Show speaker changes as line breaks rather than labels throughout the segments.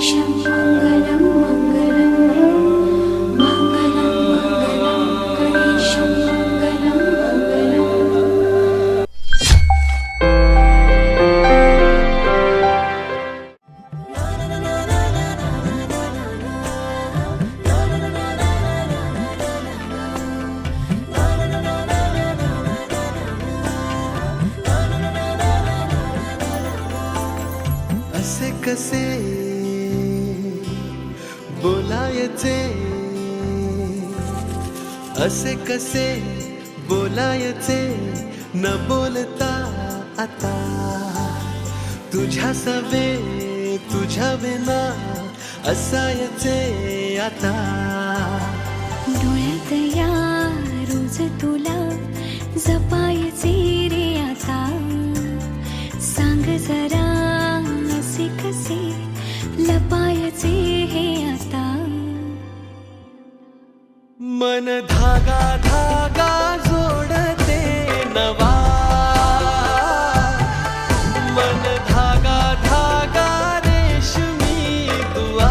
गणेशं मङ्गलं मङ्गलं मङ्गलं मङ्गलं गणेशं मङ्गलं मङ्गलम्।
असे कसे बोलायचे, असे कसे बोलायचे न बोलता आता, तुझ्या सवे तुझ्या विना असायचे आता।
डोळ्यात या रोज तुला जपायचे रे आता, सांग जरा असे कसे लपायचे हे आता।
मन धागा धागा जोडते नवा, मन धागा धागा रेशमी दुआ।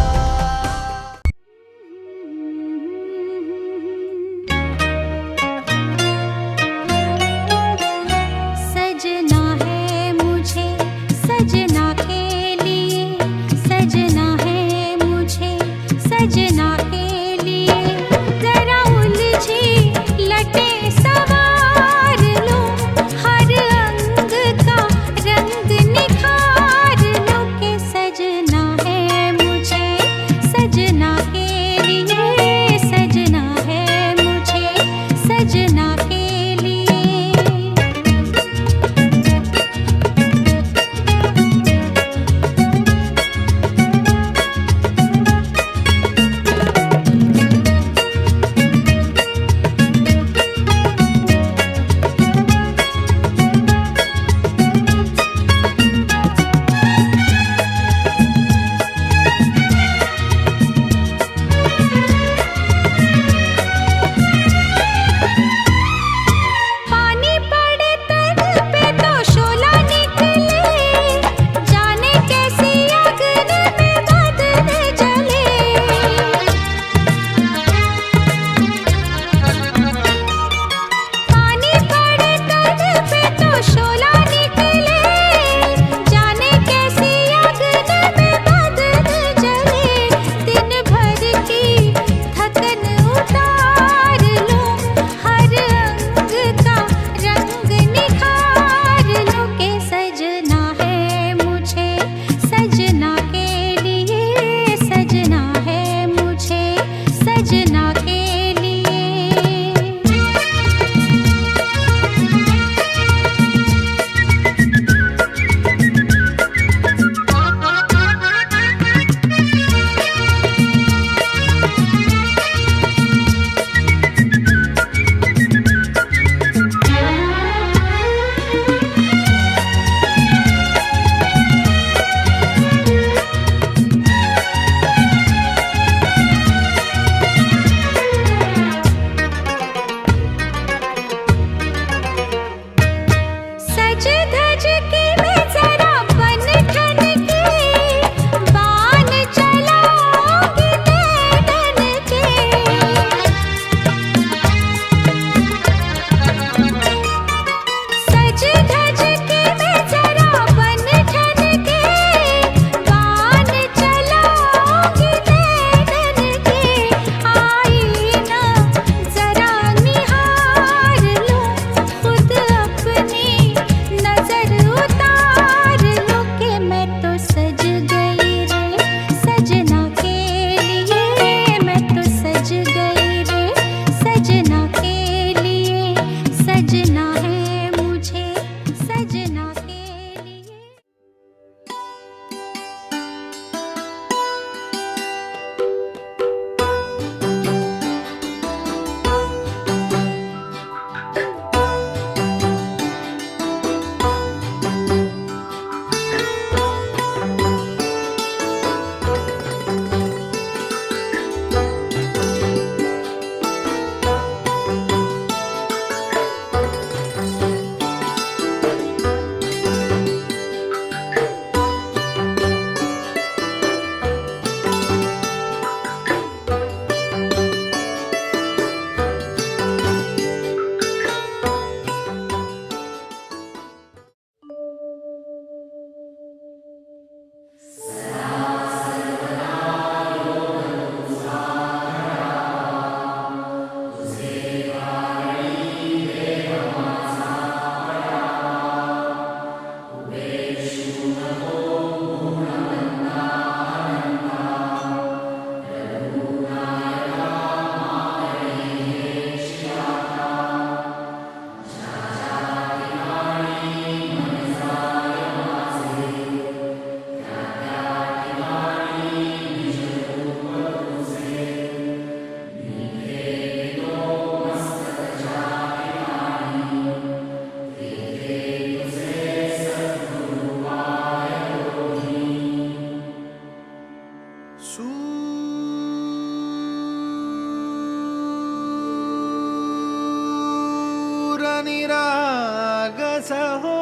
निरागस हो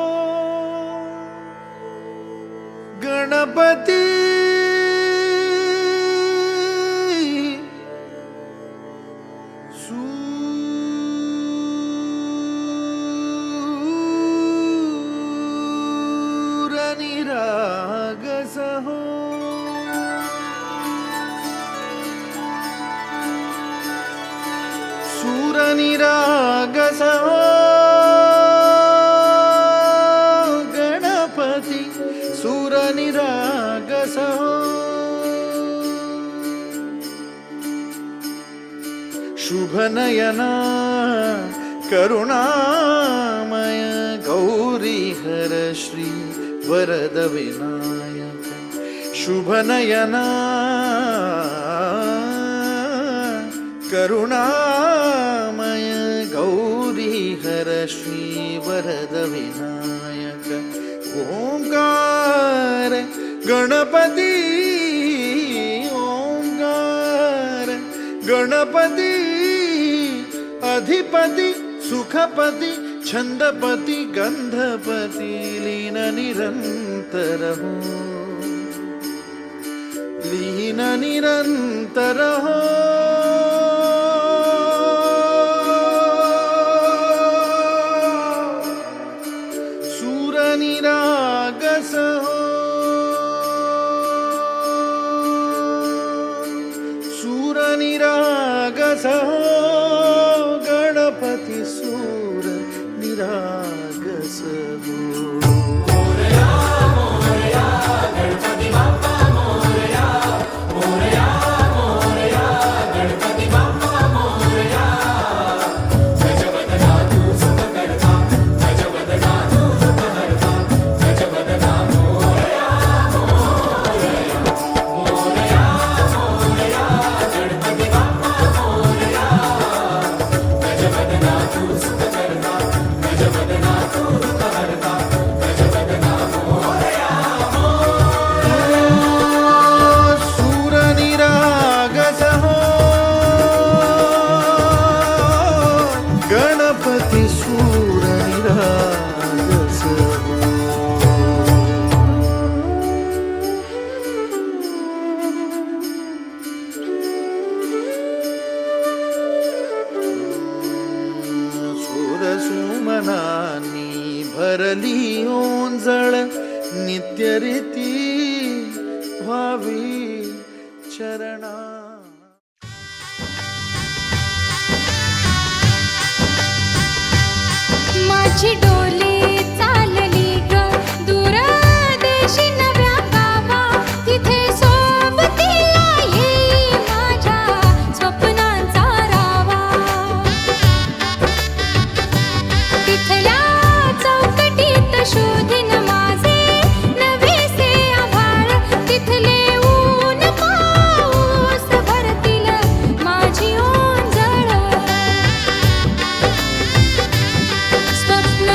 गणपती सूर निरागस हो सूर निरागस हो गणपती सूर निरागस हो शुभ नयना करुणामय गौरी हर श्री वरद विनायक शुभ नयना करुणामय गौरी हर श्री वरद विनायक ओंकार गणपती ओंकार गणपती अधिपति सुखपति छंदपति गंधपति लीन निरंतर हो लीन निरंतर हो सूर निरागस हो सूर निरागस हो गणपति सूर निरागस हो गणपति सूर निरागस सूर सुमनानी भरली ओंजळ नित्य रीती व्हावी चरणा
माझी डोली चालली ग दूर देशी नव्या गावा तिथे सोबतीला येई माझ्या स्वप्नांचा रावा तिथल्या चौकटीत शोधीन माझे नवेसे आभाळ तिथले ऊन पाऊस भरतील माझी ओंजळ स्वप्न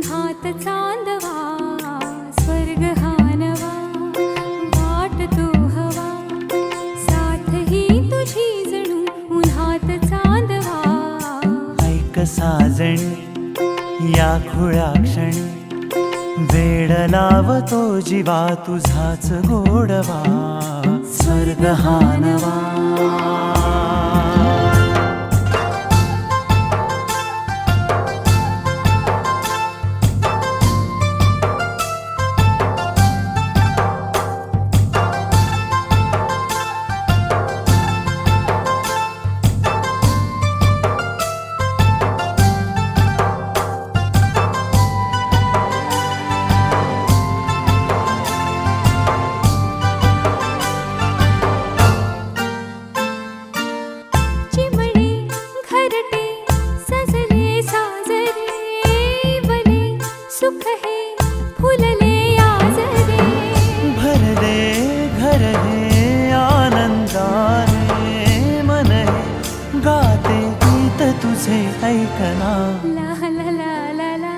उन्हात चांदवा स्वर्ग हा नवा वाट तो हवा साथ ही तुझी जणू उन्हात चांदवा
ऐक साजणी या खुळ्या क्षणी वेड लावतो जीवा तुझाच गोडवा स्वर्ग हा नवा
चिमणे घरटे सजले साजरे वने सुख हे फुलले आजरे
भरले घर हे आनंदाने मन हे गाते गीत तुझे ऐकना
ला ला ला ला ला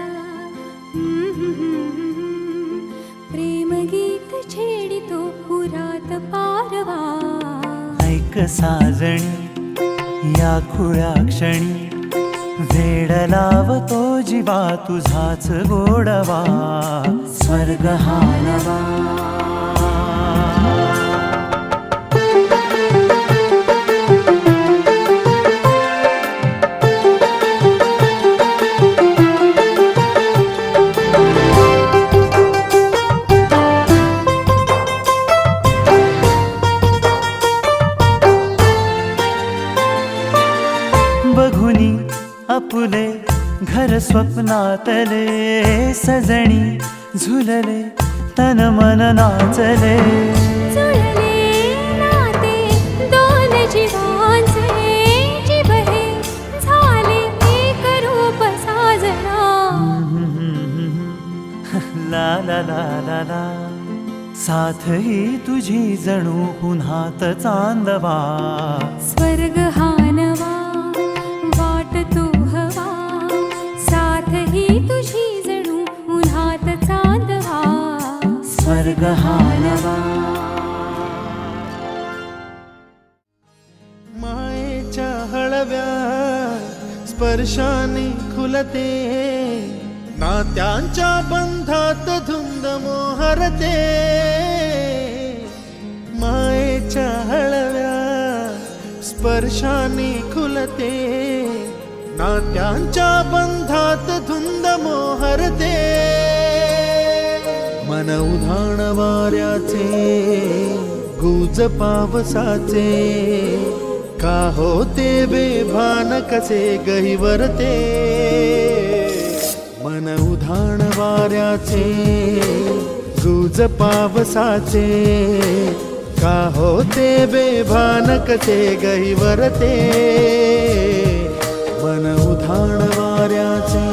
प्रेम गीत छेडितो पुरात पारवा
ऐक साजणी या खुळ्या क्षणी वेड लावतो जीवा तुझाच गोडवा स्वर्ग हा नवा बघुनी आपुले घर स्वप्नातले सजणी झुलले तन मन नाचले
जुळले नाते दोन जीवांचे जीव हे झाले एक रूप साजना
ला ला ला ला ला साथ ही तुझी जणू पुन्हात चांदवा
स्वर्ग हा नवा वाट तो हवा साथ ही तुझी जणू उन्हात चांदवा
स्वर्ग हा नवा
मायेच्या हळव्या स्पर्शाने खुलते नात्यांच्या बंधात धुंद मोहरते मायेच्या हळव्या स्पर्शाने खुलते नात्यांच्या बंधात धुंद मोहरते मन उधाण वाऱ्याचे गुज पावसाचे का होते बेभान कसे गहिवरते मन उधाण वाऱ्याचे गुज पावसाचे का होते बेभान कसे गहिवरते मन उधाण वाऱ्याचे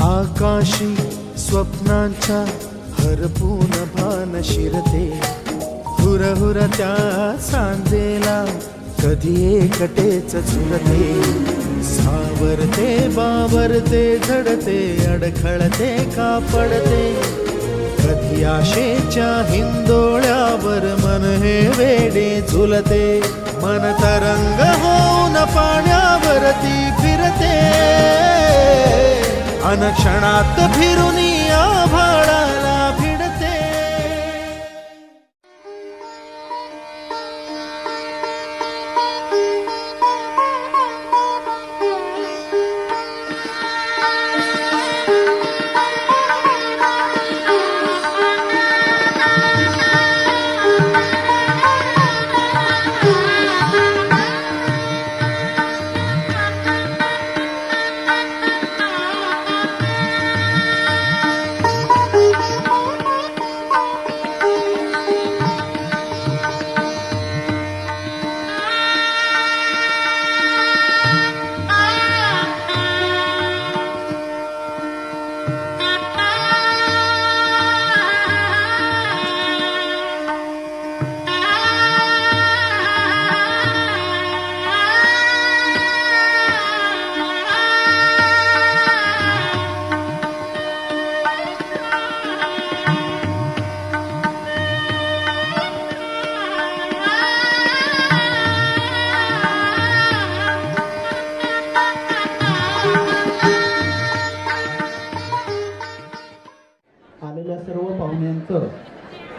आकाशी स्वप्नांच्या हरपून भान शिरते हुर हुर त्या सांजेला कधी एकटेच झुरते सावरते बावरते झडते अडखळते का पडते कधी आशेच्या हिंदोळ्यावर मन हे वेडे झुलते मन तरंग होऊन पाण्यावरती फिरते अनक्षणात फिरून आभाळाला भिडते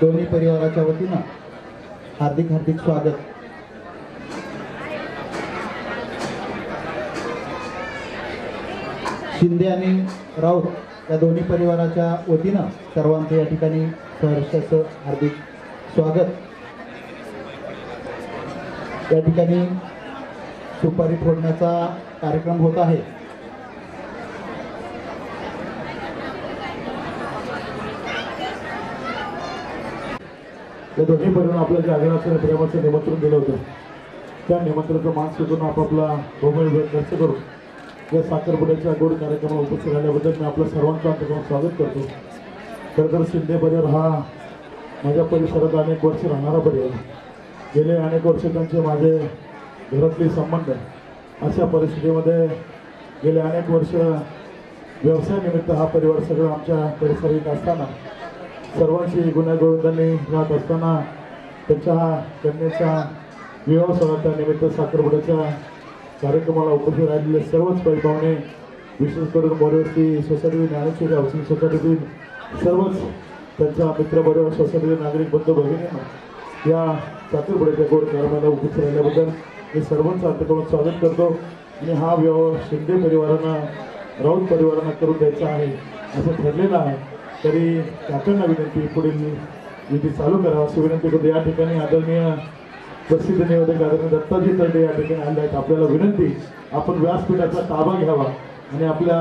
दोन्ही परिवाराच्या वतीनं हार्दिक हार्दिक स्वागत. शिंदे आणि राऊत या दोन्ही परिवाराच्या वतीनं सर्वांचं या ठिकाणी सहर्षाचं हार्दिक स्वागत. या ठिकाणी सुपारी फोडण्याचा कार्यक्रम होत आहे.
या दोन्ही परिवार आपल्या जे आग्रहाचं प्रेमाचं निमंत्रण दिलं होतं त्या निमंत्रणाचा मान स्वीकारून आपापला भौगोल वेळ खर्च करून या साखरपुड्याच्या गोड कार्यक्रमाला उपस्थित राहिल्याबद्दल मी आपल्या सर्वांचं अंतर्गत स्वागत करतो. खरं तर शिंदे परिवार हा माझ्या परिसरात अनेक वर्ष राहणारा परिवार. गेले अनेक वर्ष त्यांचे माझे घरातले संबंध. अशा परिस्थितीमध्ये गेले अनेक वर्ष व्यवसायानिमित्त हा परिवार सगळं आमच्या परिसरात येत असताना सर्वांशी गुण्यागोविंदांनी राहत असताना त्यांच्या कन्येच्या विवाह सोहळ्याच्या निमित्त साखरपुड्याच्या कार्यक्रमाला उपस्थित राहिलेले सर्वच पाहुणे, विशेष करून मोरवस्ती सोसायटी ज्ञानेश्वरी हाऊसिंग सोसायटीतील सर्वच त्यांच्या मित्रपरिवार सोसायटीतील नागरिक बंधू भगिनींना या साखरपुड्याच्या गोड कार्यक्रमाला उपस्थित राहिल्याबद्दल मी सर्वांचं अंतःकरण स्वागत करतो. आणि हा विवाह शिंदे परिवारांना राऊत परिवारांना करून द्यायचा आहे असं ठरलेलं आहे. तरी काकांना विनंती पुढील विधी चालू करावा अशी विनंती करतो. या ठिकाणी आदरणीय प्रसिद्ध निवेदक आदरणीय दत्ताजी तरडे या ठिकाणी आले आहेत. आपल्याला विनंती, आपण व्यासपीठाचा ताबा घ्यावा आणि आपल्या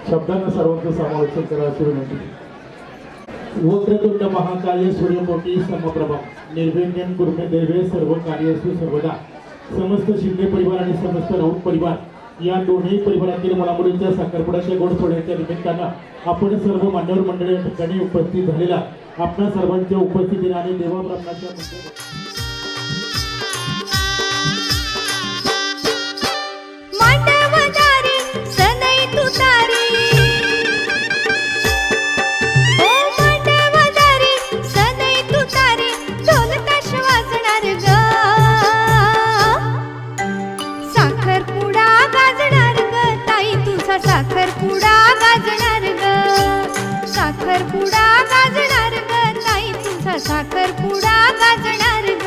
शब्दांना सर्वांचं समावेशन करा अशी विनंती.
वक्रतुंड महाकाय सूर्यकोटी समप्रभा निर्विघ्नं कुर्मे देवे सर्व कार्येषु सर्वदा. समस्त शिंदे परिवार आणि समस्त राऊत परिवार या दोन्ही परिवारातील मुलामुलींच्या साखरपुड्याच्या गोड सोहळ्याच्या निमित्तानं आपण सर्व मान्यवर मंडळी या ठिकाणी उपस्थित झालेला आपल्या सर्वांच्या उपस्थितीने आणि देवाब्राह्मणाच्या
मांडवदारी सनई तुतारी, ओ मांडवदारी सनई तुतारी, ढोल ताश वाजणार ग, साखरपुडा गाजणार ग ताई तुझा, साखरपुडा गाजणार ग, साखरपुडा गाजणार ग ताई तुझा, साखरपुडा गाजणार ग.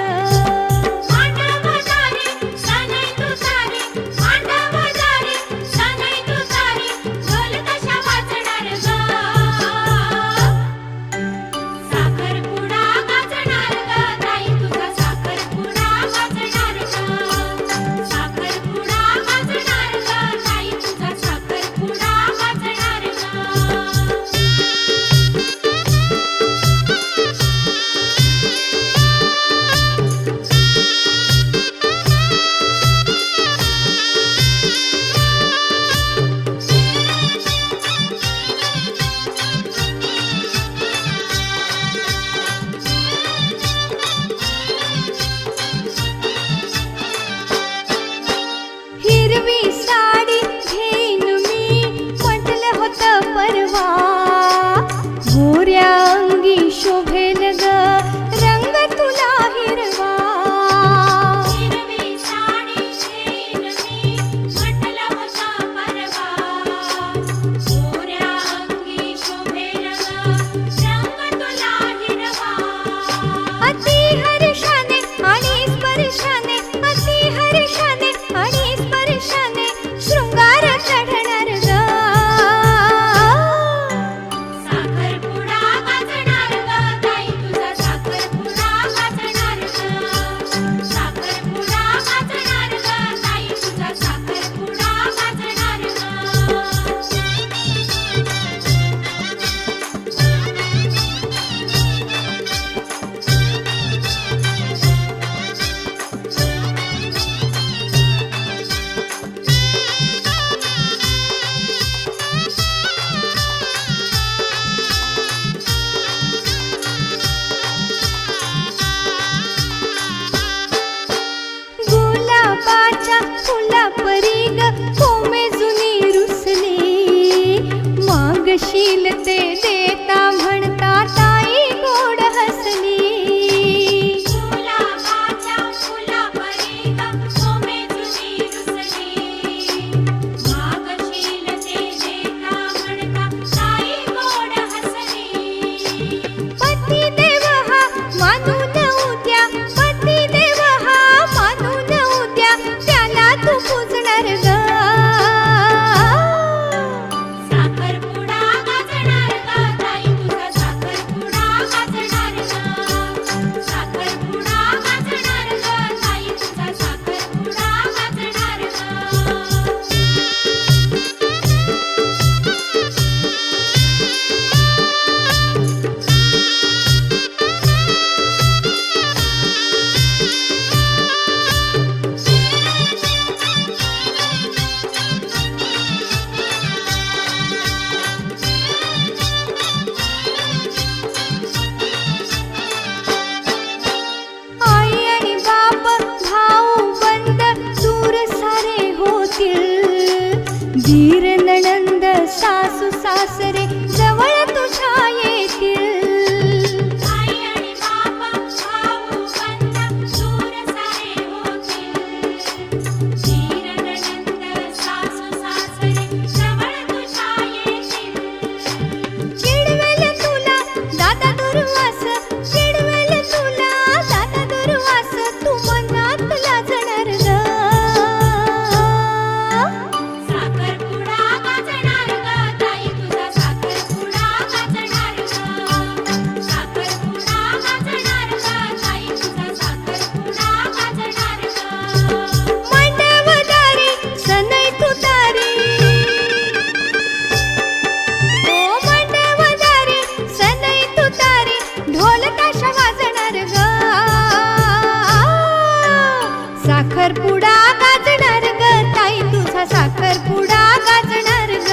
साखरपुडा गाजणार ग ताई तुझा साखरपुडा गाजणार ग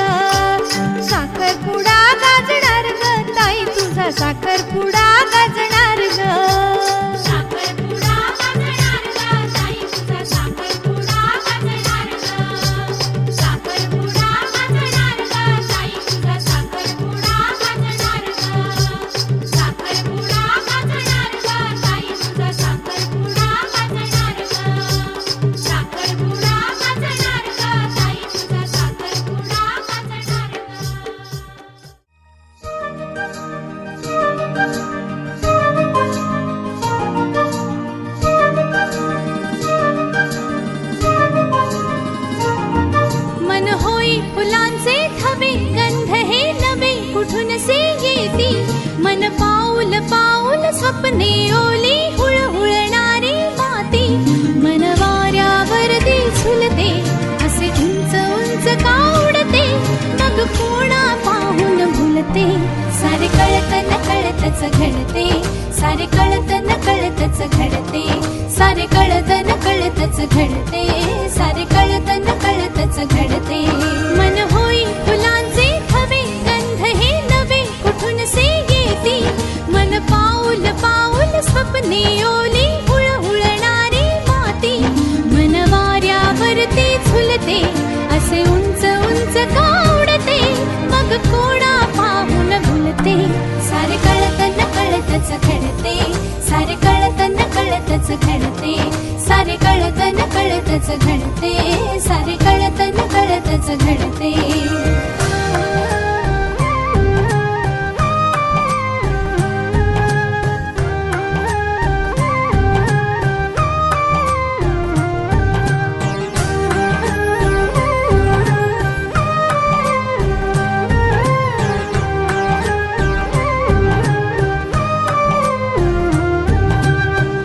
साखरपुडा गाजणार ग ताई तुझा साखरपुडा गाजणार ग साखरपुडा गाजणार ग ताई तुझा साखरपुडा गाजणार ग साखरपुडा गाजणार ग ताई तुझा साखरपुडा गाजणार ग साखरपुडा गाजणार ग ताई तुझा साखरपुडा गाजणार ग साखरपुडा गाजणार ग ताई तुझा साखरपुडा गाजणार ग मन होई फुलांचे थवे गंध हे नवे कुठून से येती मन पाऊल पाऊल स्वप्ने ओली हुळहुळणारी माती मन वाऱ्यावरती झुलते असे उंच उंच का उडते मग कोणा पाहून भुलते सारे कळत न कळतच घडते सारे कळत न कळतच घडते सारे कळत न कळतच घडते सारे कळत न कळतच घडते मन होई फुलांचे थवे गंध हे नवे कुठून से येती मन पाऊल पाऊल स्वप्ने ओली हुळहुळणारी माती मन वाऱ्यावरती झुलते असे उंच उंच का उडते मग कोणा पाहून भुलते सारे कळत न कळतच घडते सारे कळत न कळतच घडते सारे कळत न कळतच घडते सारे कळत न कळतच घडते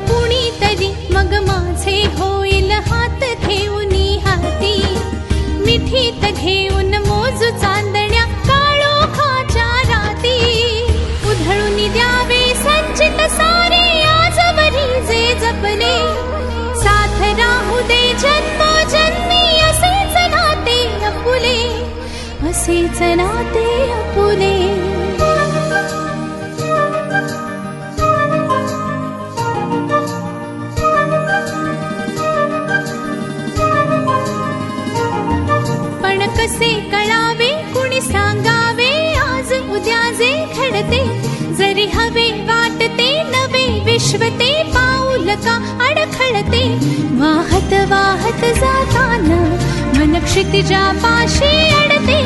कुणीतरी मग माझे होईल हात घेऊन हाती मिठीत घेऊन मोजू चांदण्या काळोखाच्या राती उधळून द्यावे संचित सारे आजवरी जे जपले साथ राहू दे जन्मोजन्मी असेच नाते अपुले असेच नाते अपुले पण कसे कळावे कुणी सांगावे आज उद्या जे घडते जरी हवे वाटते नवे विश्व ते पाऊल का अडखळते वाहत वाहत जाताना मन क्षितिजा पाशी अडते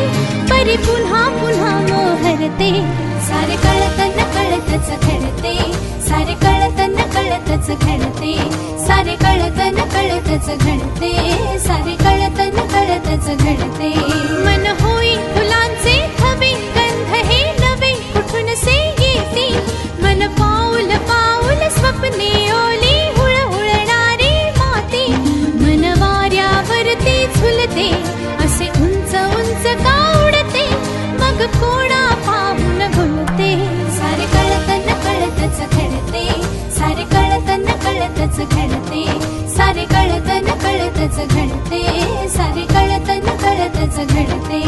परी पुन्हा पुन्हा मोहरते सारे कळत न कळतच घडते सारे कळत न कळतच घडते सारे कळत न कळतच घडते सारे कळत न कळतच घडते मन होई फुलांचे थवे गंध हे नवे कुठून से येती मन पाऊल पाऊल स्वप्ने ओली हुळहुळणारी माती मन वाऱ्यावरती झुलते असे उंच उंच का उडते मग कोणा पाहून भुलते सारे कळत न कळतच घडते सारे कळत न कळतच घडते सारे कळत न कळतच घडते सारे कळत न कळतच घडते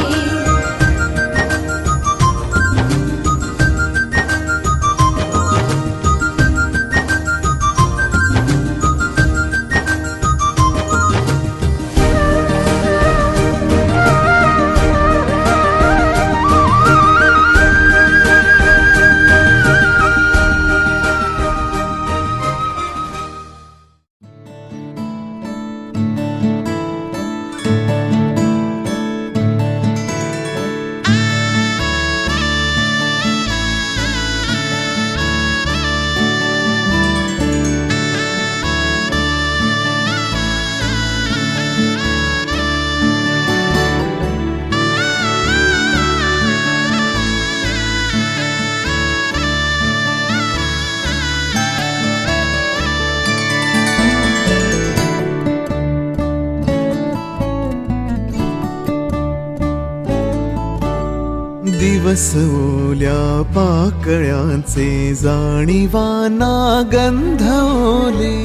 दिवस ओल्या पाकळ्यांचे जाणीवाना गंध ओले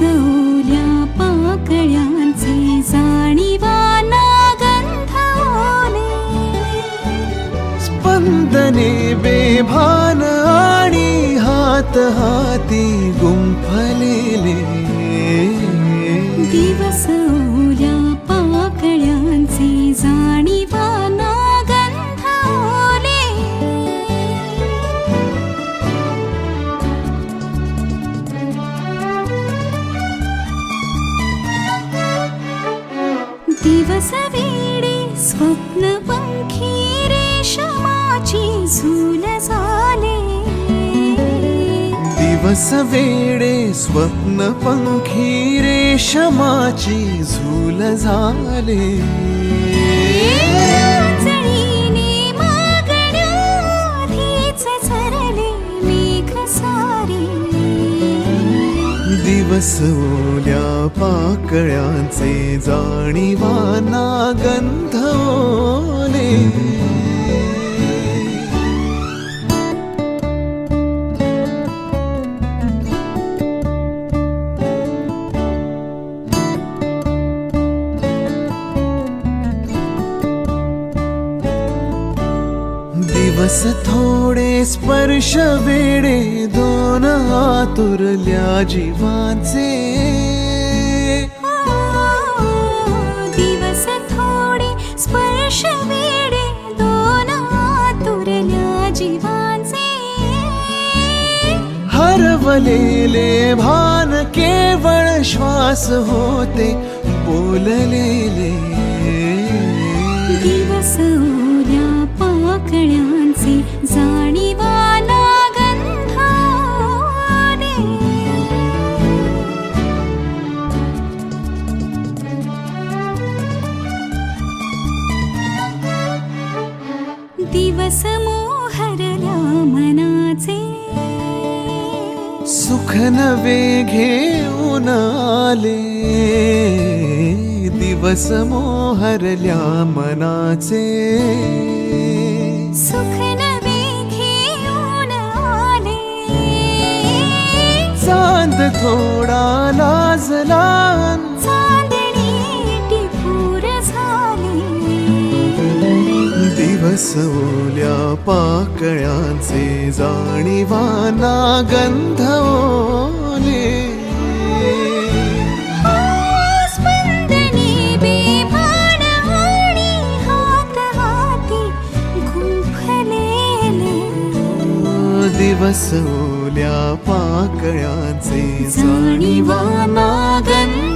ओल्या पाकळ्यांचे जाणीवाना गंधावले
स्पंदने बेभान आणि हात हाती गुंफलेले
दिवस ओल्या पाकळ्यांचे जाणीवाना गंधावले दिवस वेडे स्वप्न पंखी रेशमाची झूल झाले
दिवस वेडे स्वप्न पंखी रेशमाची झूल झाले
जळीने मागण्याआधीच झरले मेघ सारे
दिवस ओल्या पाकळ्यांचे जाणीवाना गंधवले दिवस थोडे स्पर्श वेडे दोन आतुरल्या जीवांचे
दिवस थोडे स्पर्श वेडे दोन आतुरल्या जीवांचे
हरवलेले भान केवळ श्वास होते बोललेले
दिवस ओल्या पाकळ्यांचे जाणीवाना गंधावले दिवस मोहरल्या मनाचे
सुख नवे घेऊन आले दिवस मोहरल्या मनाचे
सुख नवे घेऊन आले
चांद थोडा लाजला
चांदणी टिपूर झाली
दिवस ओल्या पाकळ्यांचे जाणीवाना गंधवले
स्पंदने बेभान आणि हात हाती गुंफलेले
दिवस ओल्या पाकळ्यांचे जाणीवाना गंधवले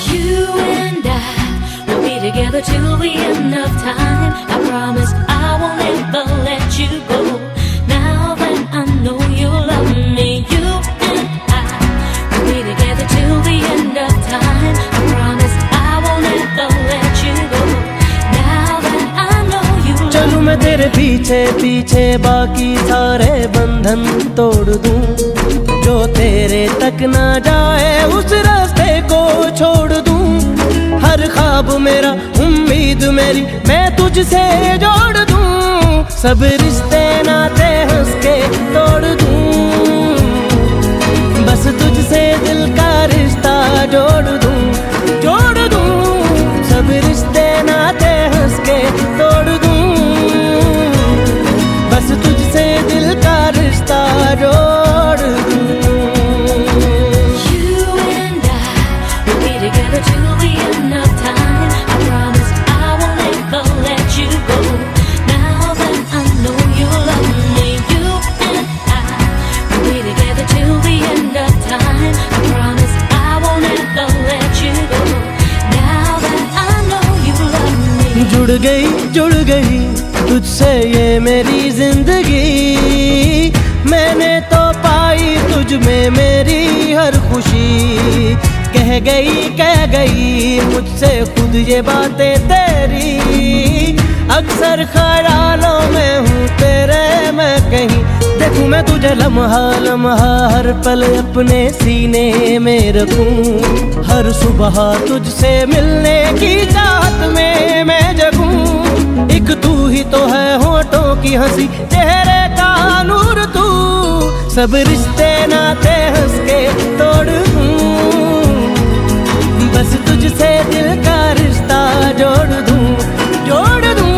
You and I will be together till the end of time. I promise I won't ever let you go. Now that I know you love me, you and I will be together till the end of time. I promise I won't ever let you go. Now that I know you love me.
चलूं मैं तेरे पीछे पीछे बाकी सारे बंधन तोड़ दूं जो तेरे तक ना जाए उस रास्ते को छोड़ दूं हर ख्वाब मेरा उम्मीद मेरी मैं तुझसे जोड़ दूं सब रिश्ते नाते हंस के तोड़ दूं बस तुझसे दिल का रिश्ता जोड़ दूं सब रिश्ते नाते हंस के तोड़ दूं बस तुझसे दिल का रिश्ता जोड़ दूं
You and I will be together till the end of time. I promise I won't ever let you go. Now that I know you love me, you and I will be together till the end of time. I promise I won't ever let you go. Now that I know you love me.
जुड़ गई तुझसे ये मेरी जिंदगी मैंने तो पाई तुझ में मेरी हर खुशी कह गई मुझसे खुद ये बातें तेरी। अक्सर ख्यालों में हूँ तेरे मैं कहीं, देखूं मैं तुझे लम्हा लम्हा हर पल अपने सीने में रखूं। हर सुबह तुझसे मिलने की चाहत में मैं जगूं। एक तू ही तो है होठों की हंसी, चेहरे का नूर तू। सब रिश्ते नाते हंस के तोड़ दूं, बस तुझसे दिल का रिश्ता जोड़ दूं, जोड़ दूं।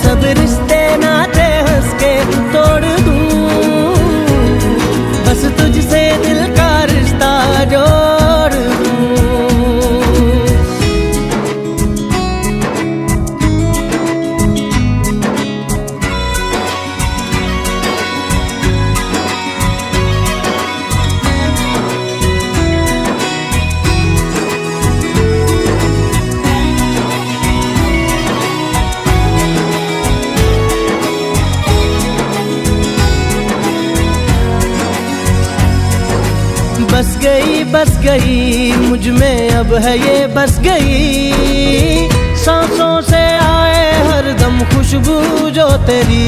सब रिश्ते नाते हंस के तोड़ दूं, बस तुझसे दिल का रिश्ता जोड़ दूं। बस गई मुझ में अब है ये बस गई। सांसों से आए हर दम खुशबू जो तेरी।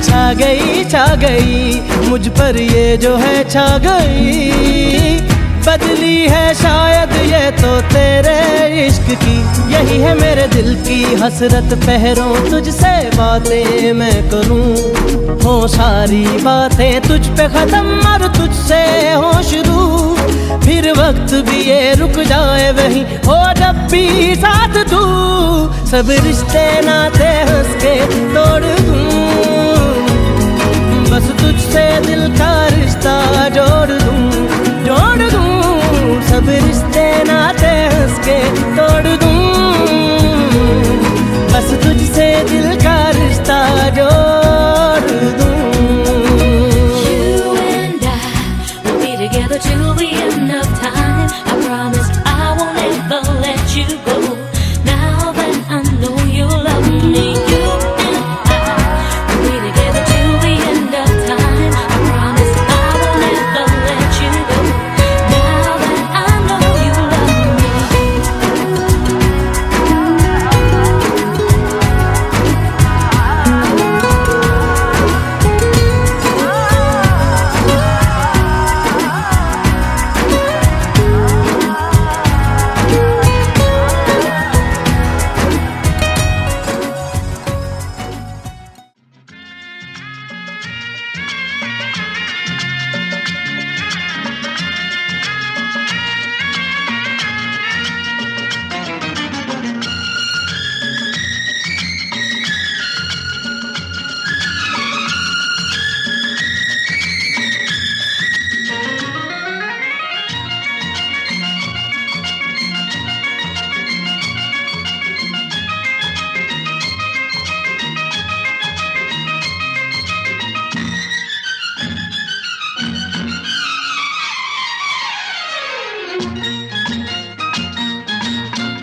छा गई मुझ पर ये जो है छा गई। बदली है शायद ये तो तेरे इश्क की, यही है मेरे दिल की हसरत। पहरों तुझसे बातें मैं करूं, हो सारी बातें तुझ पे खत्म और तुझसे हो शुरू। फिर वक्त भी ये रुक जाए वहीं हो जब भी साथ तू। सब रिश्ते नाते हंस के तोड़ दूं, बस तुझसे दिल का रिश्ता जोड़ दूं, जोड़ दूं। सब रिश्ते नाते हंस के तोड़ दूं, बस तुझसे दिल का रिश्ता जोड़ दूं।
You and I will be together till the end of time. I promise I won't ever let you go. Now that I know you love me, you and I will be together till the end of time. I promise I won't ever let you go. Now that I know you love me.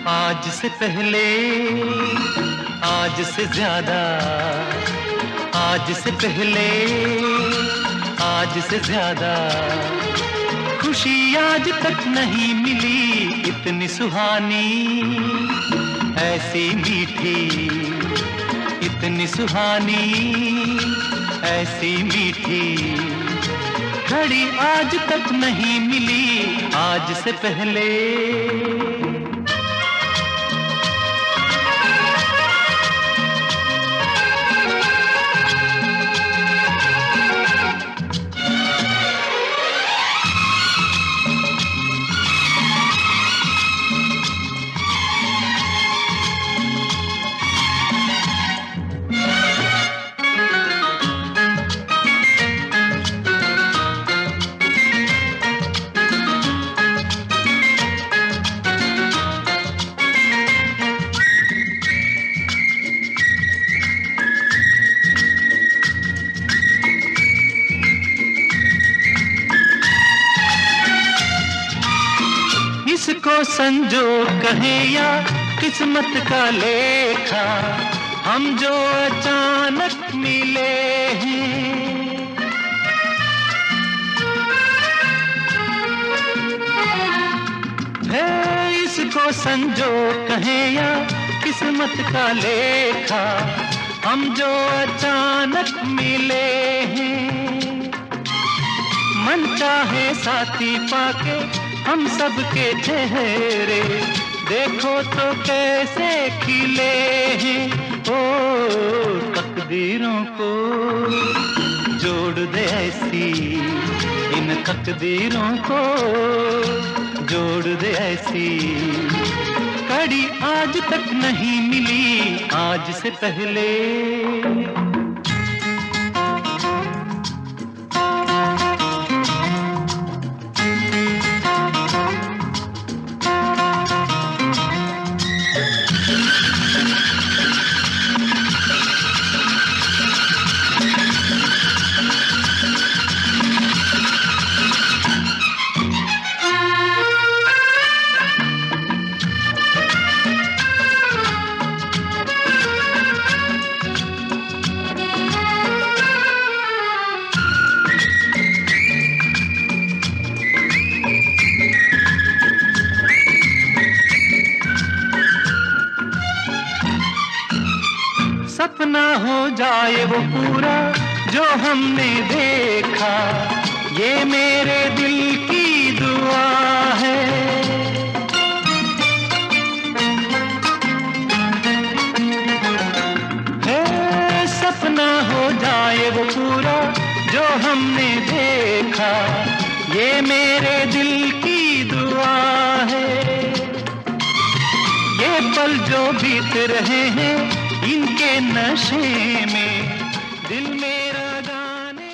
आज से पहले, आज से ज्यादा, आज से पहले, आज से ज्यादा खुशी आज तक नहीं मिली इतनी सुहानी, ऐसी मीठी, इतनी सुहानी, ऐसी मीठी घड़ी आज तक नहीं मिली आज से पहले। इसको संजोग कहें या किस्मत का लेखा, हम जो अचानक मिले हैं।
इसको संजोग कहें या किस्मत का लेखा, हम जो अचानक मिले हैं। मन चाहे साथी पाके हम सबके चेहरे देखो तो कैसे खिले हैं। ओ तकदीरों को जोड़ दे ऐसी, इन तकदीरों को जोड़ दे ऐसी, कड़ी आज तक नहीं मिली आज से पहले। सपना हो जाए वो पूरा जो हमने देखा, ये मेरे दिल की दुआ है। सपना हो जाए वो पूरा जो हमने देखा, ये मेरे दिल की दुआ है। ये पल जो बीत रहे हैं इनके नशे में दिल मेरा गाने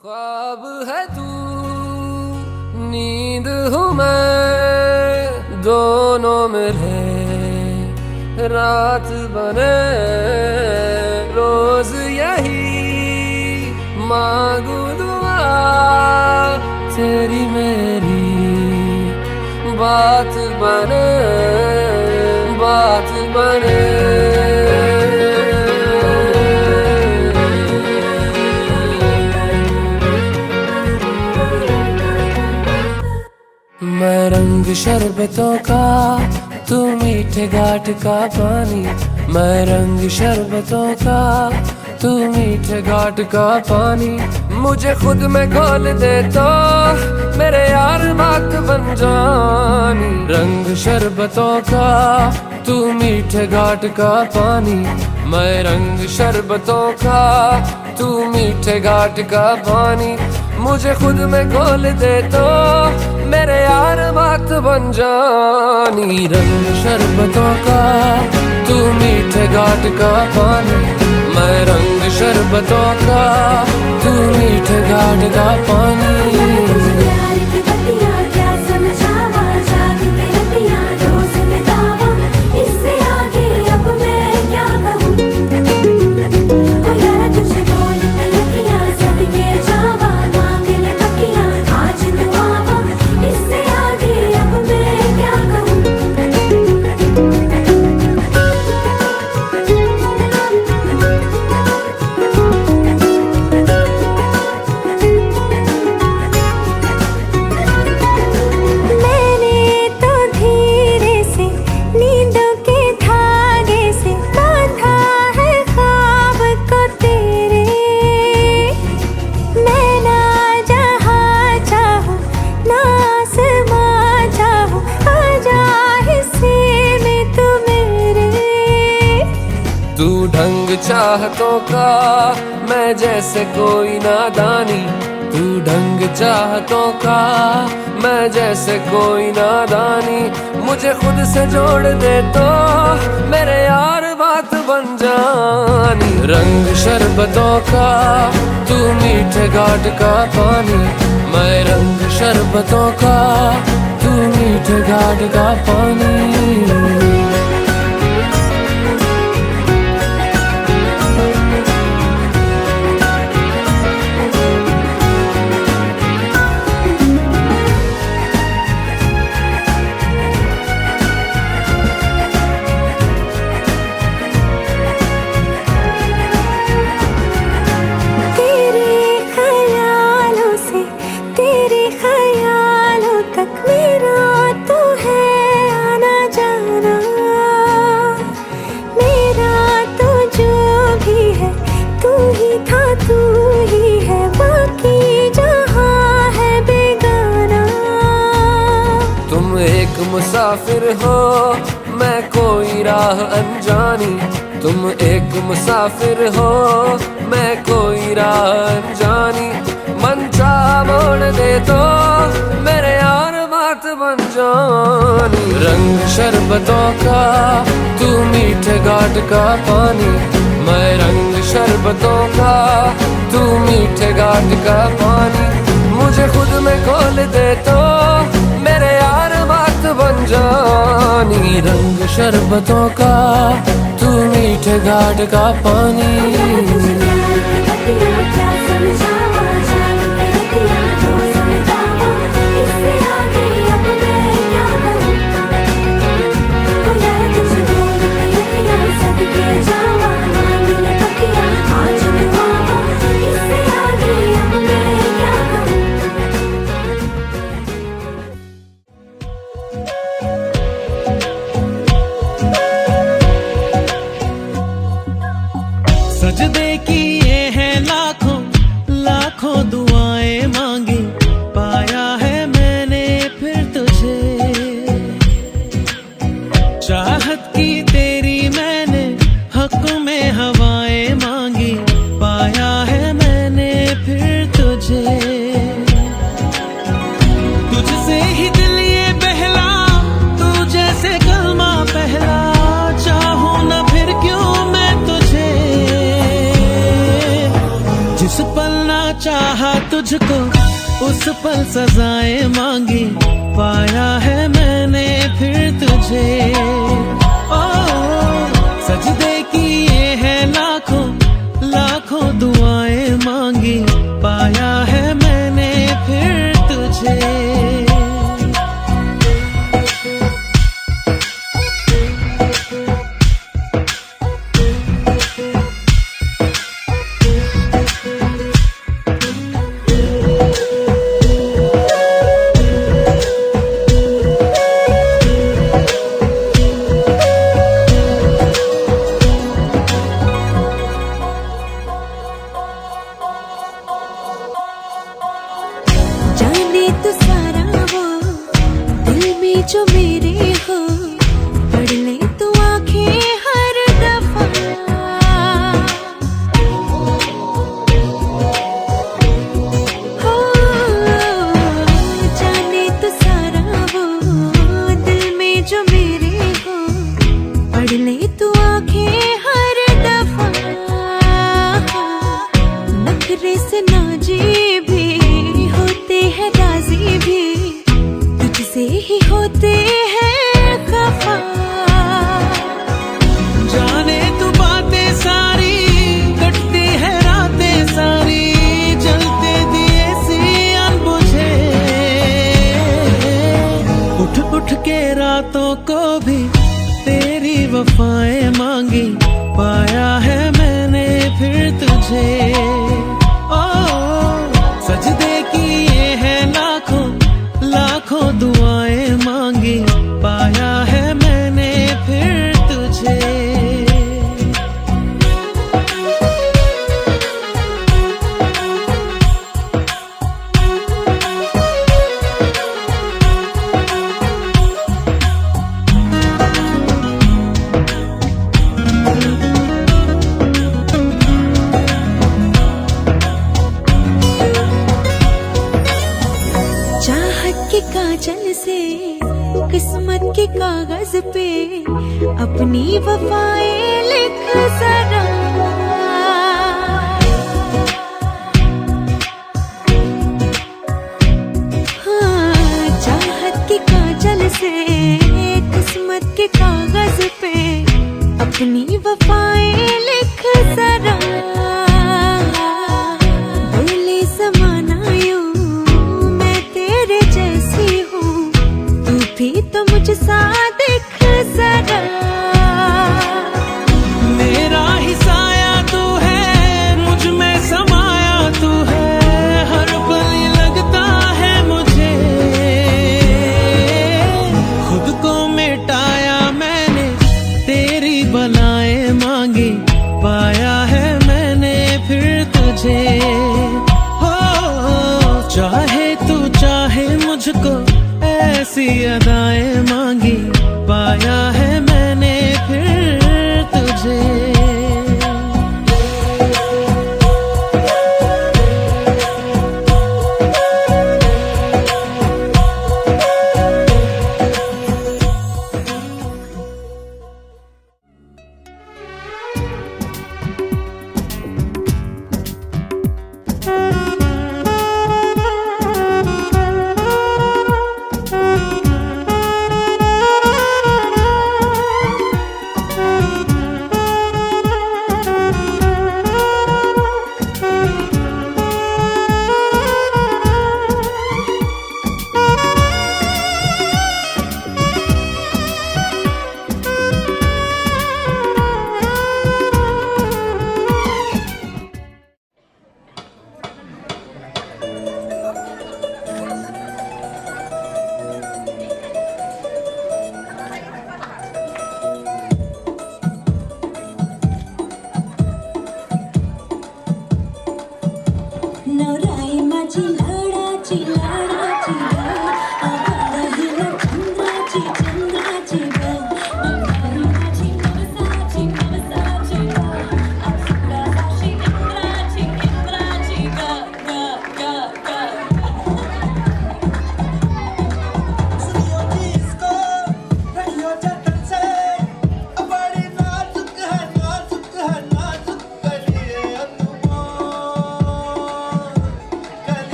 ख्वाब है तू, नींद हूँ मैं, दोनों मिले रात बने। रोज यही मांगू दुआ, तेरी मेरी बात बने, बात बने। मैं रंग शरबतों का, तू मीठे घाट का पानी। मैं रंग शरबतों का, तू मीठे घाट का पानी। मुझे खुद में घोल दे तो मेरे यार बात बन जानी। रंग शरबतों का, तू मीठे घाट का पानी। मैं रंग शरबतों का, तू मीठे घाट का पानी। मुझे खुद में घोल दे तो मेरे यार बात बन जानी। रंग शरबतों का, तू मीठे घाट का पानी। मैं रंग शरबतों का, तू मीठे घाट का पानी। तू ढंग चाहतों का, मैं जैसे कोई नादानी। तू ढंग चाहतों का, मैं जैसे कोई नादानी। मुझे खुद से जोड़ दे तो मेरे यार बात बन जानी। रंग शरबतों का, तू मीठे घाट का पानी। मैं रंग शरबतों का, तू मीठे घाट का पानी। मुसाफिर हो, मैं कोई राह अनजानी। तुम एक मुसाफिर हो, मैं कोई राह अनजानी। मन चाह मोड़ दे तो मेरे यार बात बन जानी। रंग शरबतों का, तू मीठे घाट का पानी। मैं रंग शरबतों का, तू मीठे घाट का पानी। मुझे खुद में खोल दे तो मेरे यार बात बन जानी। रंग शरबतों का, तू मीठे घाट का पानी।
सजदे किए हैं लाखों लाखों दुआएं मांगी। पाया है मैंने फिर तुझे। चाहत की तेरी मैंने हक में हवाएं मांगी। पाया है मैंने फिर तुझे। तुझसे ही दिल ये बहला, तू जैसे कलमा पहला। चाहूं ना फिर क्यों मैं तुझे। जिस पल ना चाहा तुझको, उस पल सजाएं मांगी। पाया है मैंने फिर तुझे। ओ सजदे किए हैं लाखों लाखों दुआएं मांगी। पाया है मैंने फिर तुझे।
तो सारा वो दिल में जो मेरे हो, पढ़ ले तू आंखें हर दफा। हो जाने तो सारा वो दिल में जो मेरे हो, पढ़ ले तू आंखें हर दफा। नखरे से नाजी भी होते हैं, राजी भी तुझसे ही होते हैं खफा।
जाने तू बातें सारी, कटती है रातें सारी। जलते दिए सी अनबुझे। उठ उठ के रातों को भी तेरी वफाएं मांगी। पाया है मैंने फिर तुझे। ओ सजदे किए हैं लाखों लाखों दुआएं मांगी। पाया है मैंने फिर तुझे।
कागज पे अपनी वफाएं लिख जरा। हाँ, चाहत की काजल से किस्मत के कागज पे अपनी वफाएं लिख जरा। बोले ज़माना यूं मैं तेरे जैसी हूँ, तू भी तो मुझसा दिख जरा।
मेरा ही साया तू है, मुझ में समाया तू है, हर पल ये लगता है मुझे खुद को मिटाया मैंने, तेरी बलाएं मांगी, पाया है मैंने फिर तुझे। हो चाहे तू चाहे मुझको, ऐसी अदाएं मांगी, पाया है मैंने फिर तुझे।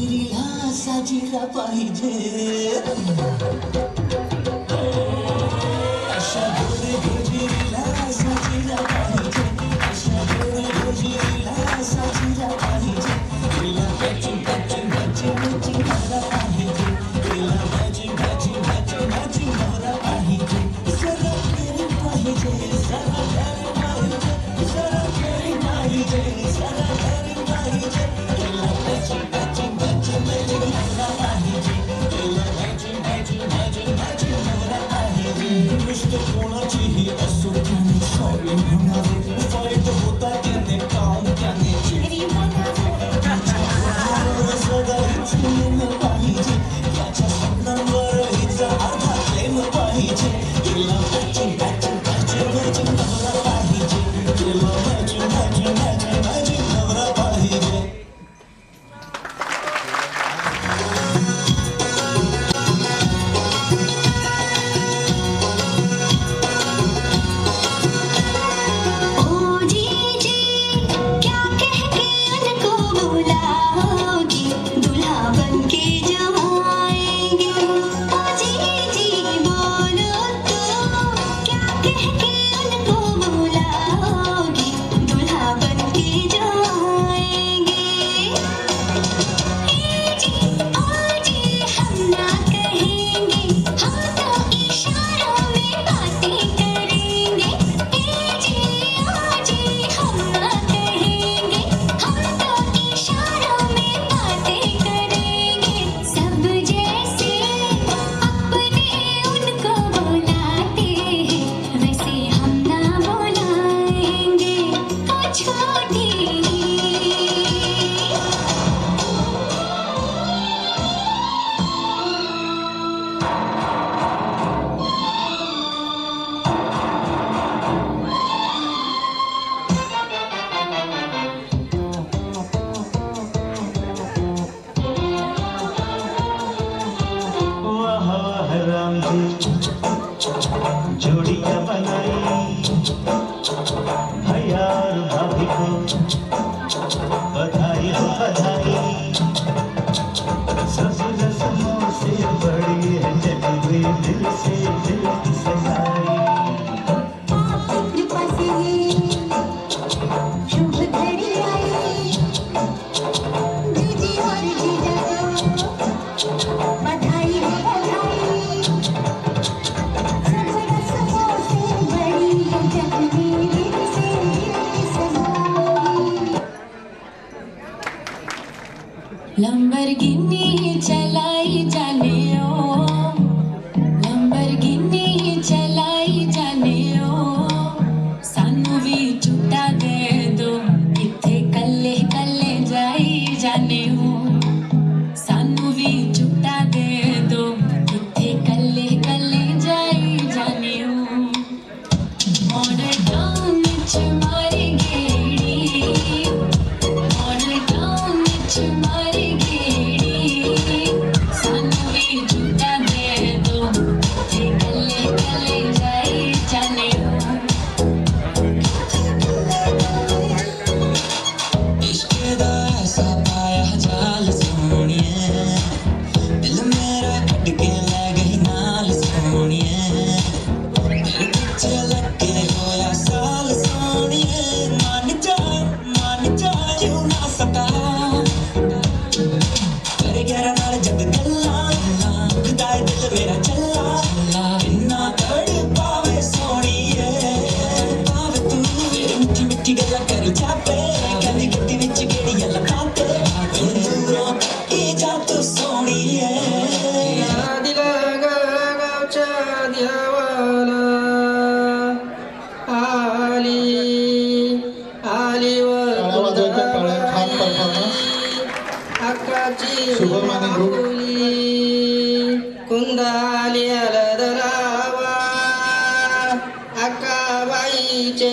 गजिरीला साजिरा पाहिजे अशा गोड गजिरीला साजिरा पाहिजे अशा गोड गजिरीला साजिरा पाहिजे तिला मॅचिंग मॅचिंग मॅचिंग मॅचिंग नवरा पाहिजे तिला मॅचिंग मॅचिंग मॅचिंग मॅचिंग नवरा पाहिजे जरा प्रेम पाहिजे जरा प्रेम पाहिजे जरा प्रेम पाहिजे जरा प्रेम पाहिजे तिला मॅचिंग मॅचिंग मॅचिंग मॅचिंग नवरा पाहिजे तिला मॅचिंग मॅचिंग मॅचिंग मॅचिंग नवरा पाहिजे नुसतं कोणाचीही असो त्याने सॉरी म्हणावे फाईट होता त्याने काम त्याने सदा प्रेम पाहिजे त्याच्या स्वप्नांवर हिचा अर्धा प्रेम पाहिजे तिला मॅचिंग मॅचिंग मॅचिंग मॅचिंग नवरा पाहिजे तिला मॅचिंग मॅचिंग मॅचिंग मॅचिंग नवरा पाहिजे
ओ जी जी क्या कह के उनको बुलाओगी दूल्हा बनके जब आएंगे ओ जी बोलो तो क्या कह के उनको बुलाओगी दूल्हा बनके जब आएंगे ओ जी हम ना कहेंगे हम तो इशारों में बातें करेंगे हम ना कहेंगे हम तो इशारों में बातें करेंगे सब जैसे अपने उनको बुलाते हैं वैसे हम ना बुलाएंगे ओ छोटी
वाह वाह राम जी जोड़ियां बनाई भैया और भाभी को बधाई हो बधाई ससुर रस्मों से बड़ी है जली हुई दिल से दिल की सगाई
कृपा से शुभ घड़ी आई जीजी और जीजा को बधाई हो बधाई सब रस्मों से बड़ी है जगनी दिल से दिल की सगाई लंबरगिनी चलाई जाने ओ लंबरगिनी चलाई जाने ओ सानू भी झूठा दे दो किथे कल्ले कल्ले जाई जाने हो सानू भी झूठा दे दो किथे कल्ले कल्ले जाई जाने हो मॉडल टाउन च मारी गेड़ी मॉडल टाउन च मारी गेड़ी सानू भी झूठा दे दो किथे कल्ले कल्ले जाई जाने हो
इश्क दा ऐसा पाया जाल सोहणिए दिल मेरा कट के ले गई नाल सोहणिए मेरे पिछे लगे होया साल सोहणिए मन जा क्यों ना सका तेरे गहरा नाल जग गल्ला खुदाए दिल मेरा चल्ला इन्ना तड़ पावे सोहणिए पावे तू मेरी मिठी मिठी गल्ला करी जापे कदी गड्डी विच गेड़ियां लगाते दूरों तक जा तू सोहणिए
छान परफॉर्मन्स शुभम आणि ग्रुप
कुंदाली अलदरावा अक्काबाईचे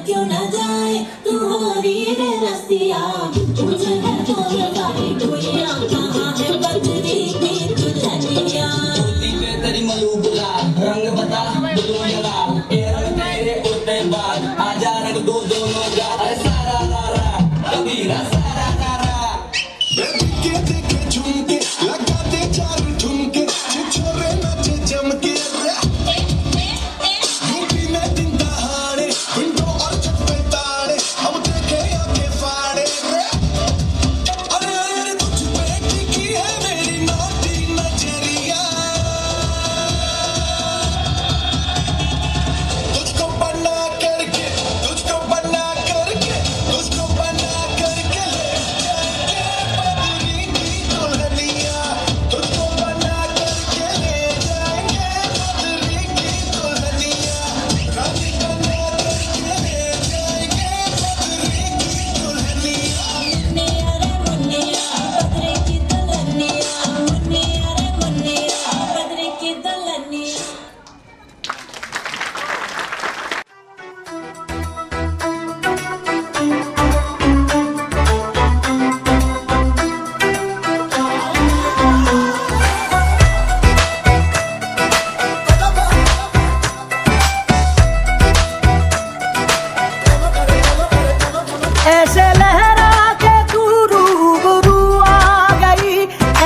क्यों न जाए तू हो रे रसिया मुझे है बोल भाई दुनिया कहाँ है बदली की दुल्हनिया
तेरी मलूबला रंग बता दुनिया तेरे उड़ते बाद आजा रंग दो दोनों का अरे सारा रारा कबीरा सारा रारा
देखे देखे झुमके लगा दे चार ठुमके छिछोरे नाचे जमके यूपी में दिन दहाड़े विंडो और छत पे ताड़े हम देखे आके फाड़े अरे अरे तुझ पे टिकी है मेरी नौटी नजरिया तुझको बना करके तुझको बना करके तुझको बना करके ले जाएंगे बदरी की दुल्हनिया तुझको बना करके ले जाएंगे बदरी की दुल्हनिया रानी बना करके ले जाएंगे बदरी की दुल्हनिया
मुन्निया रे मुन्निया बदरी की दुल्हनिया मुन्निया रे मुन्निया बदरी की दुल्हनिया
ऐसे लहरा के तू रूबरू आ गई,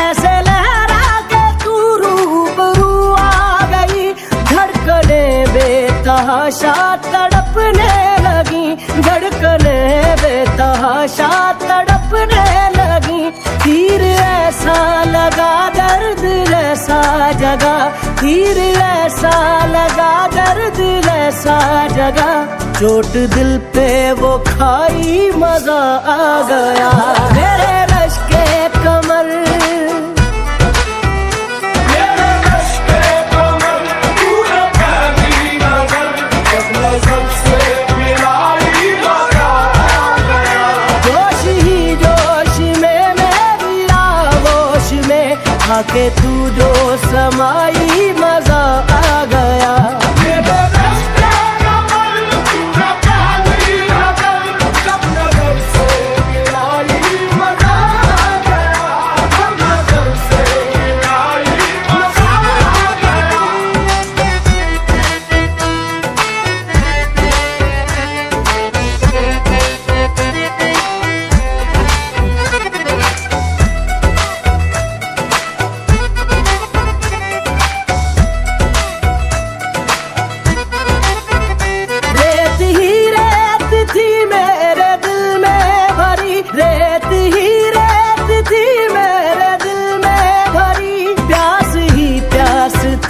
ऐसे लहरा के तू रूबरू आ गई, धड़कने बेतहाशा तड़पने लगी, धड़कने बेतहाशा तड़पने लगी, तीर ऐसा लगा दर्द ऐसा जगा, तीर ऐसा लगा दर्द ऐसा जगा, चोट दिल पे वो खाई मजा आ गया, मेरे रश के कमर जोश ही जोश में मेरी आगोश में आके तू जो समाई मजा आ गया।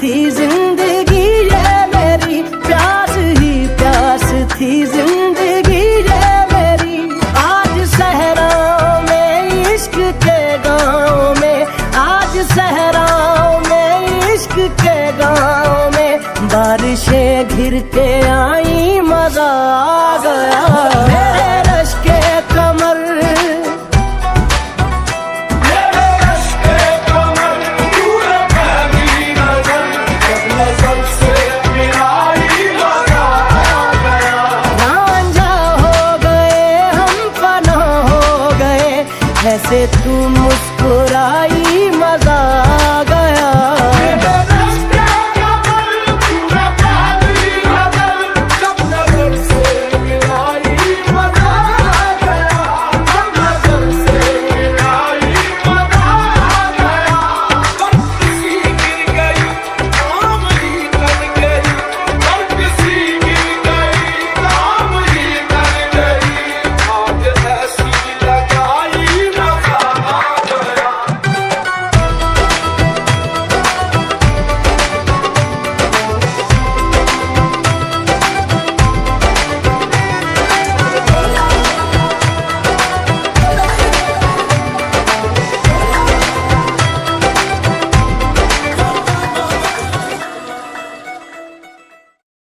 थी जिंदगी ये मेरी, प्यास ही प्यास थी जिंदगी ये मेरी, आज सहराओं में इश्क के गाँव में, आज सहराओं में इश्क के गाँव में, बारिशें घिर के आई मजा आ गया, मेरे रश के कमर ऐसे तू मुस्कुराई मजा आ गया।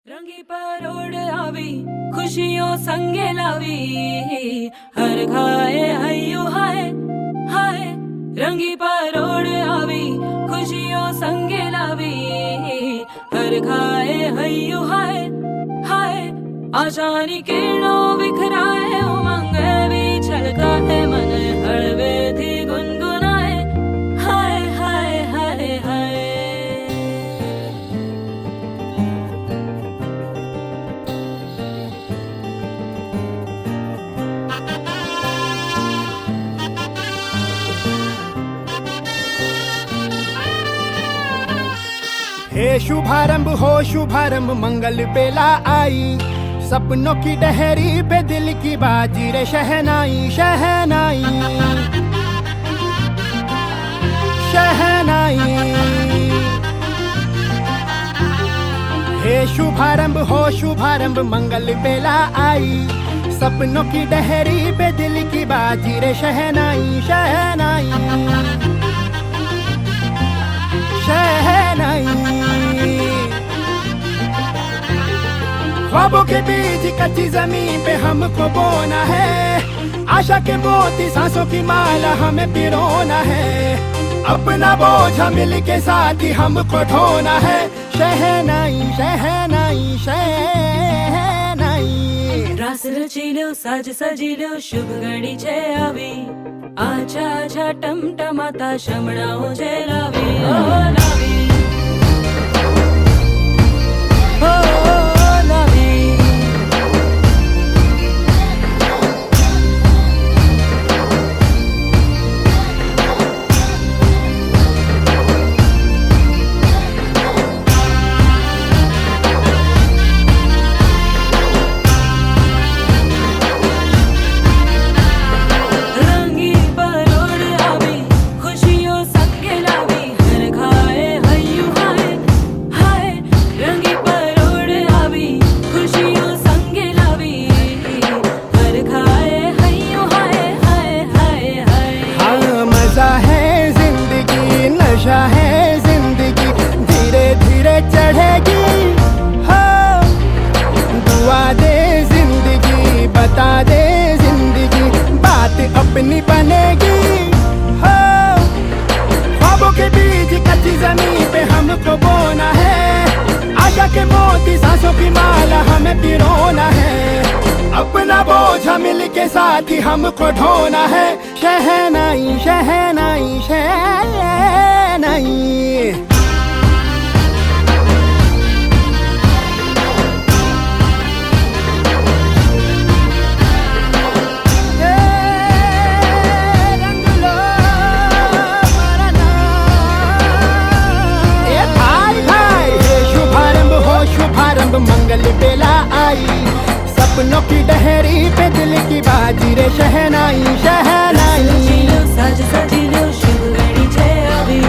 रंगी परोड़ आवी खुशियों संगे लावी, हर घाए हयो हाय हाय, रंगी परोड़ आवी खुशियों संगे लावी, हर घाए हयो हाय हाय,
आशानी किरणों बिखराए उमंग भी छलका है मन हळवे थी गुनगुनाए हाय हाय हाय हाय
हे शुभारंभ हो शुभारंभ मंगल बेला आई सपनों की डहरी पे दिल की बाजी रे शहनाई शहनाई शहनाई हे शुभारंभ हो शुभारंभ मंगल बेला आई सपनों की डहरी पे दिल की बाजी रे शहनाई शहनाई शहनाई ख्वाबों के बीच कच्ची जमीन पे हमको बोना है आशा के मोती सांसों की माला हमें पिरोना है अपना बोझ मिल के साथ ही हमको ढोना है शहनाई शहनाई शहनाई
रास रचिलो साज सजिलो शुभ घड़ी छे आवी आछा आछा टमटमाता शमणाओ जे लावी ओ लावी ओ लावी
अपनी बनेगी हो ख्वाबों के बीच कच्ची जमीन पे हमको बोना है आशा के मोती सांसों की माला हमें पिरोना है अपना बोझ मिल के साथ ही हमको ढोना है शहनाई शहनाई शहनाई मंगल बेला आई सपनों की डहरी पे दिल की बाजी रे शहनाई शहनाई
साज सजिलो शुभ घड़ी छे आवी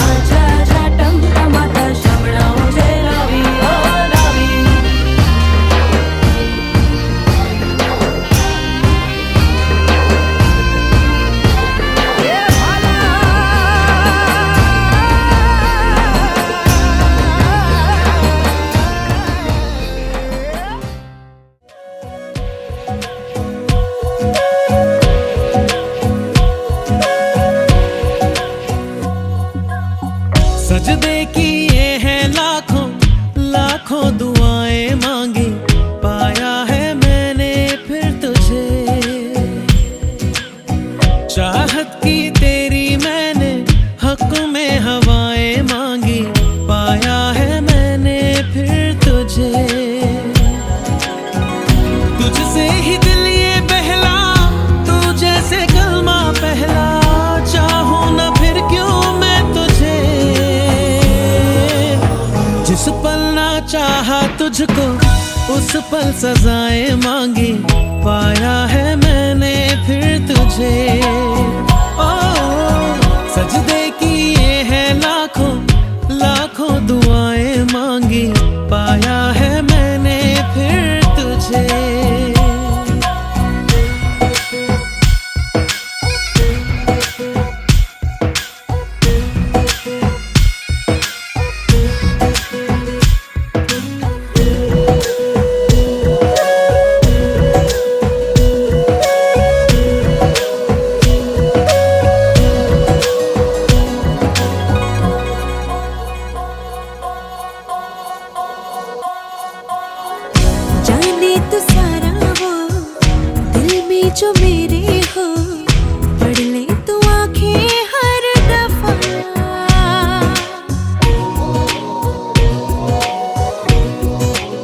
आछा आछा टमटमाता शमणाओ जे लावी ओ लावी
सजदे किए हैं लाखों लाखों दुआएं मांगी पाया है मैंने फिर तुझे चाहत की तेरी मैंने हक में हवाएं मांगी पाया है मैंने फिर तुझे तुझसे ही दिल ये बहला तू जैसे कलमा पहला चाहूं ना फिर क्यों मैं तुझे जिस पल ना चाहा तुझको उस पल सजाएं मांगी पाया है मैंने फिर तुझे ओ सजदे किए हैं लाखों लाखों दुआएं मांगी पाया है मैंने फिर तुझे
जो मेरे हो, पढ़ ले तू आंखें हर दफा।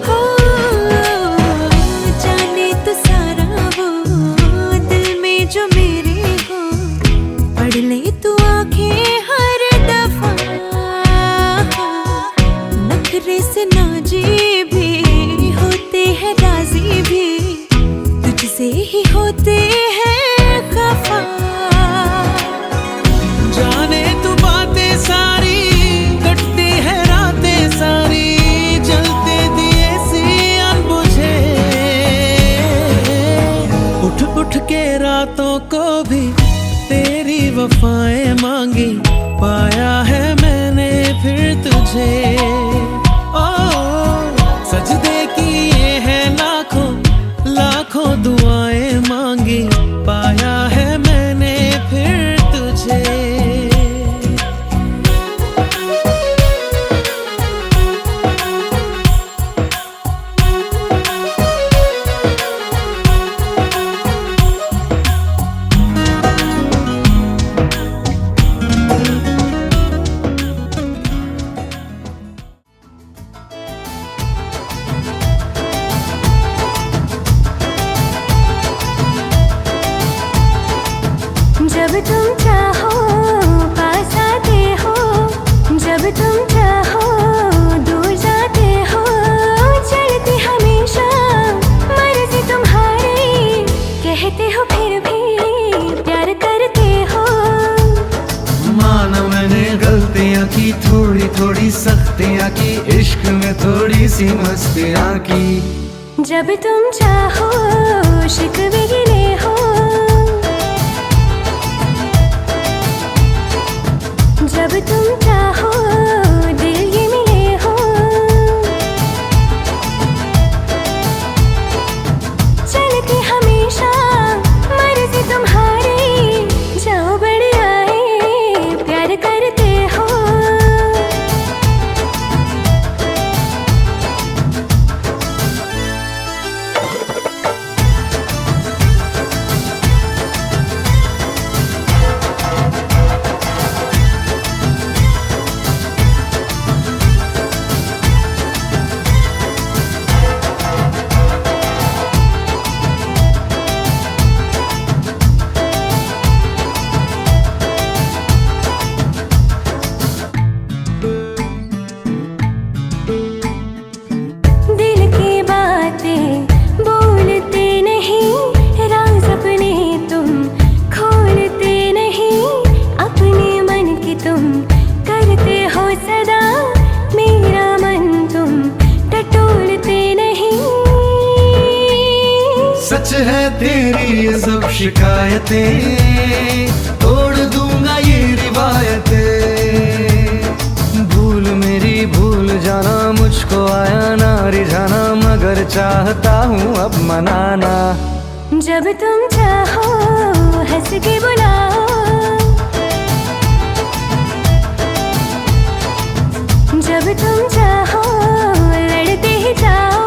हो जाने तो सारा वो दिल में जो मेरे हो, पढ़ ले तू आंखें हर दफा। नखरे से नाजी भी होते हैं, राजी भी तुझसे ही होते हैं खफा।
जाने तू बातें सारी, कटती है रातें सारी, जलते दिए सी अनबुझे। उठ उठ के रातों को भी तेरी वफाएं मांगी, पाया है मैंने फिर तुझे। ओ सजदे किए हैं लाखों लाखों दुआएं मांगी, पाया है मैंने फिर तुझे।
जब तुम चाहो पास आते हो, जब तुम चाहो दूर जाते हो, चलती हमेशा मर्जी तुम्हारी, कहते हो फिर भी प्यार करते हो।
माना मैंने गलतियां की, थोड़ी थोड़ी सख्तियां की, इश्क में थोड़ी सी मस्तियां की।
जब तुम चाहो शिकवे गिले हो, जब तुम चाहो दिल ये मिले हो, चलती हमेशा मर्जी तुम्हारी, जाओ बड़े आए प्यार करते हो। दिल की बातें बोलते नहीं, राज अपने तुम खोलते नहीं, अपने मन की तुम करते हो सदा, मेरा मन तुम टटोलते नहीं।
सच है तेरी ये सब शिकायतें, तोड़ दूंगा ये रिवायतें। भूल मेरी भूल जाना, मुझको आया ना रिझाना, मगर चाहता हूँ अब मनाना।
जब तुम चाहो हंस के बुलाओ, जब तुम चाहो लड़ते ही जाओ।